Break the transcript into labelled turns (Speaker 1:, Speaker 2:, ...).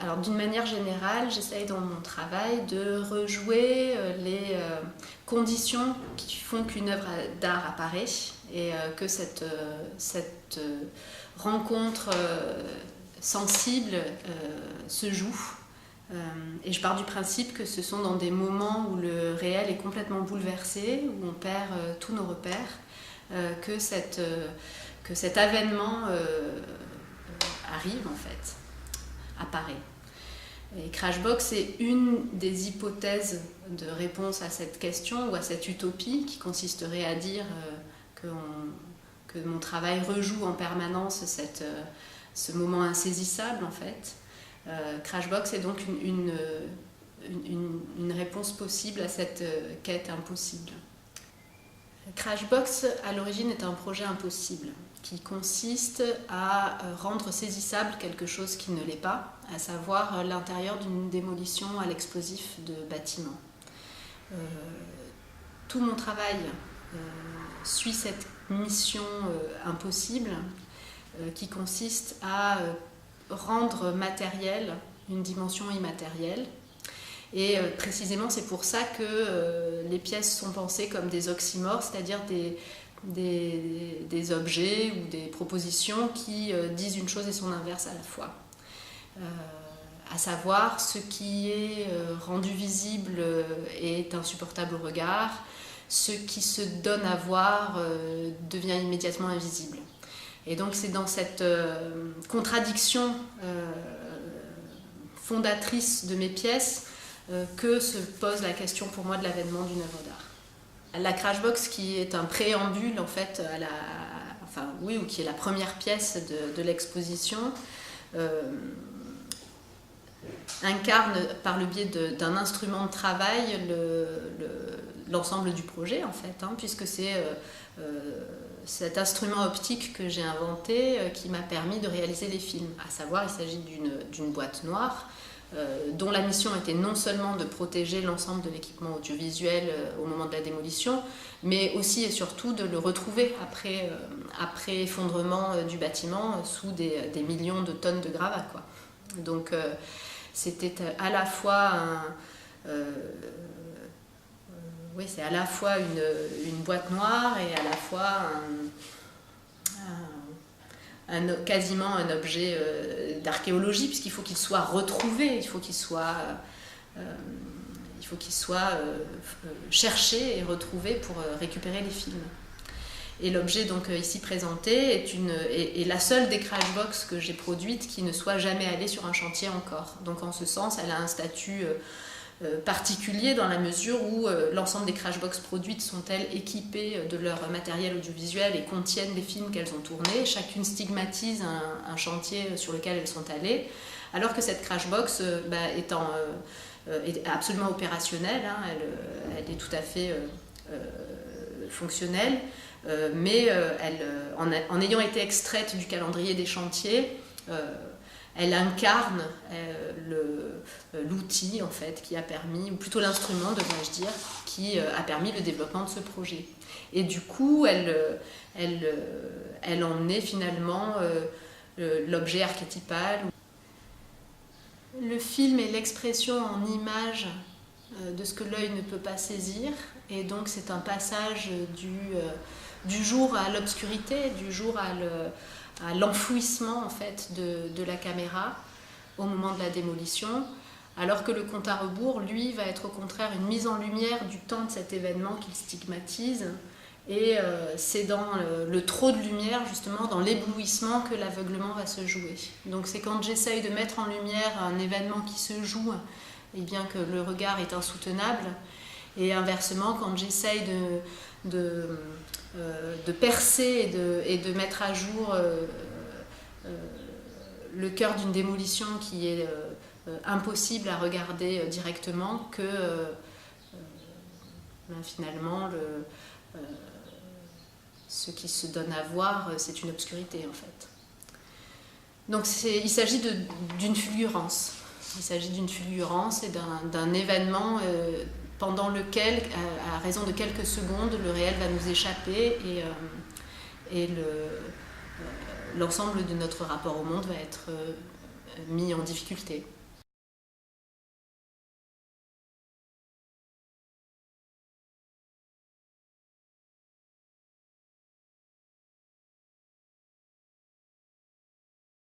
Speaker 1: Alors d'une manière générale, j'essaye dans mon travail de rejouer les conditions qui font qu'une œuvre d'art apparaît et que cette rencontre sensible se joue. Et je pars du principe que ce sont dans des moments où le réel est complètement bouleversé, où on perd tous nos repères, que cet avènement arrive en fait, apparaît. Et Crashbox est une des hypothèses de réponse à cette question ou à cette utopie qui consisterait à dire que mon travail rejoue en permanence ce moment insaisissable en fait. Crashbox est donc une réponse possible à cette quête impossible. Crashbox, à l'origine, est un projet impossible qui consiste à rendre saisissable quelque chose qui ne l'est pas, à savoir l'intérieur d'une démolition à l'explosif de bâtiments. Tout mon travail suit cette mission impossible qui consiste à rendre matérielle une dimension immatérielle. Et précisément, c'est pour ça que les pièces sont pensées comme des oxymores, c'est-à-dire des objets ou des propositions qui disent une chose et son inverse à la fois. À savoir, ce qui est rendu visible est insupportable au regard, ce qui se donne à voir devient immédiatement invisible. Et donc c'est dans cette contradiction fondatrice de mes pièces que se pose la question pour moi de l'avènement d'une œuvre d'art. La Crashbox, qui est un préambule en fait ou qui est la première pièce de l'exposition, incarne par le biais d'un instrument de travail l'ensemble du projet en fait, puisque c'est cet instrument optique que j'ai inventé qui m'a permis de réaliser les films. À savoir, il s'agit d'une boîte noire dont la mission était non seulement de protéger l'ensemble de l'équipement audiovisuel au moment de la démolition, mais aussi et surtout de le retrouver après effondrement du bâtiment sous des millions de tonnes de gravats, quoi. Donc c'était à la fois c'est à la fois une boîte noire et à la fois quasiment un objet d'archéologie, puisqu'il faut qu'il soit retrouvé, il faut qu'il soit cherché et retrouvé pour récupérer les films. Et l'objet donc ici présenté est la seule des Crashbox que j'ai produite qui ne soit jamais allée sur un chantier encore. Donc en ce sens, elle a un statut particulier dans la mesure où l'ensemble des Crashbox produites sont-elles équipées de leur matériel audiovisuel et contiennent les films qu'elles ont tournés. Chacune stigmatise un chantier sur lequel elles sont allées, alors que cette Crashbox est absolument opérationnelle, elle est tout à fait fonctionnelle, mais en ayant été extraite du calendrier des chantiers, elle incarne l'outil en fait qui a permis, ou plutôt l'instrument devrais-je dire, qui a permis le développement de ce projet. Et du coup, elle en est finalement l'objet archétypal. Le film est l'expression en images de ce que l'œil ne peut pas saisir, et donc c'est un passage du jour à l'obscurité, du jour à l'enfouissement en fait de la caméra au moment de la démolition, alors que le compte à rebours, lui, va être au contraire une mise en lumière du temps de cet événement qu'il stigmatise, et c'est dans le trop de lumière, justement, dans l'éblouissement que l'aveuglement va se jouer. Donc c'est quand j'essaye de mettre en lumière un événement qui se joue, et bien que le regard est insoutenable, et inversement, quand j'essaye de percer et de mettre à jour le cœur d'une démolition qui est impossible à regarder directement, que finalement ce qui se donne à voir, c'est une obscurité en fait. Donc il s'agit d'une fulgurance. Il s'agit d'une fulgurance et d'un événement pendant lequel, à raison de quelques secondes, le réel va nous échapper et l'ensemble de notre rapport au monde va être mis en difficulté.